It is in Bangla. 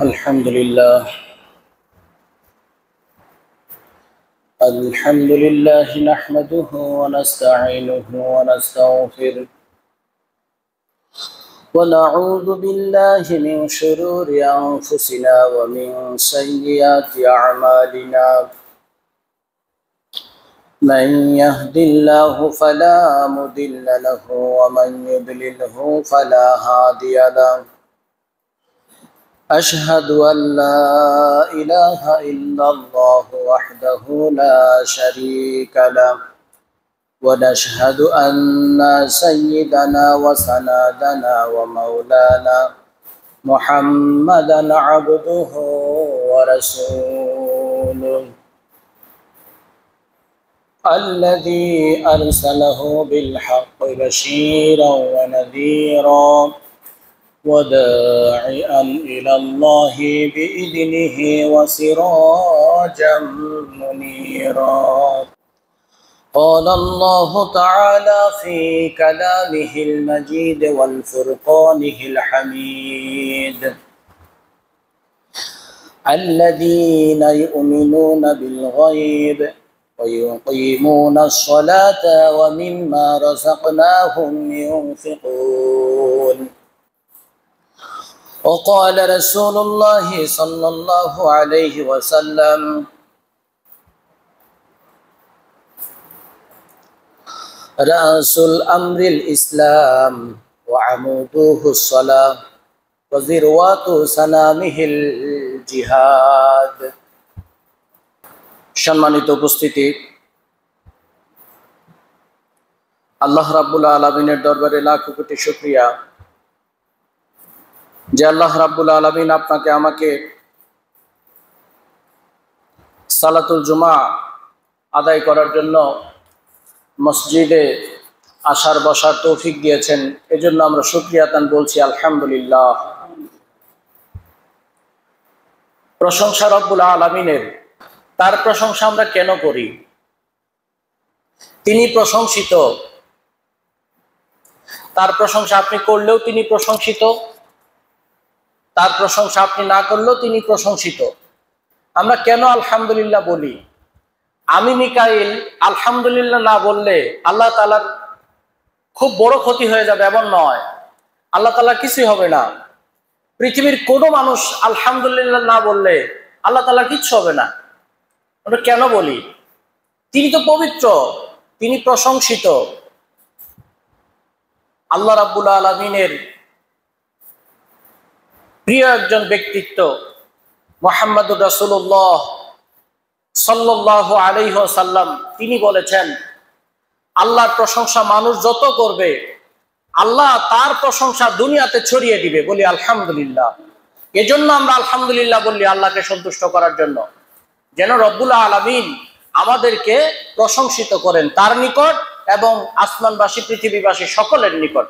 الحمد لله نحمده ونستعينه ونستغفره ونعوذ بالله من شرور أنفسنا ومن سيئات أعمالنا من يهد الله فلا مضل له ومن يضلله فلا هادي له أشهد أن لا إله إلا الله وحده لا شريك له ونشهد أن سيدنا وسندنا ومولانا محمدا عبده ورسوله الذي أرسله بالحق بشيرا ونذيرا وداعيا إلى الله بإذنه وسراجا منيرا قال الله تعالى في كلامه المجيد والفرقانه الحميد الذين يؤمنون بالغيب ويقيمون الصلاة ومما رزقناهم ينفقون وقال رسول الله صلى الله عليه وسلم رأس الأمر الإسلام وعموده الصلاة وذروة سنامه الجهاد সম্মানিত উপস্থিতি, আল্লাহ রাব্বুল আলামিনের দরবারে লাখো কোটি শুকরিয়া যে আল্লাহ রাব্বুল আলামিন আপনাকে আমাকে সালাতুল জুমা আদায় করার জন্য মসজিদে আসার বসার তৌফিক দিয়েছেন। এজন্য আমরা শুকরিয়াতান বলছি আলহামদুলিল্লাহ। প্রশংসা রব্বুল আলামিনের। তার প্রশংসা আমরা কেন করি? তিনি প্রশংসিত। তার প্রশংসা আপনি করলেও তিনি প্রশংসিত, তার প্রশংসা আপনি না করলেও তিনি প্রশংসিত। আমরা কেন আলহামদুলিল্লাহ বলি? আমি মিকাইল আলহামদুলিল্লাহ না বললে আল্লাহ তাআলার খুব বড় ক্ষতি হয়ে যাবে এমন নয়, আল্লাহ তাআলার কিছুই হবে না। পৃথিবীর কোনো মানুষ আলহামদুলিল্লাহ না বললে আল্লাহ তাআলার কিচ্ছু হবে না। আমরা কেন বলি? তিনি তো পবিত্র, তিনি প্রশংসিত। আল্লাহ রাব্বুল আলামিনের প্রিয় একজন ব্যক্তিত্ব মুহাম্মদুর রাসূলুল্লাহ সাল্লাল্লাহু আলাইহি ওয়াসাল্লাম তিনি বলেছেন, আল্লাহর প্রশংসা মানুষ যত করবে আল্লাহ তার প্রশংসা দুনিয়াতে ছড়িয়ে দিবে। বলি আলহামদুলিল্লাহ। এজন্য আমরা আলহামদুলিল্লাহ বলি আল্লাহকে সন্তুষ্ট করার জন্য, যেন রব্বুল আলামিন আমাদেরকে প্রশংসিত করেন তার নিকট এবং আসমানবাসী পৃথিবীবাসী সকলের নিকট।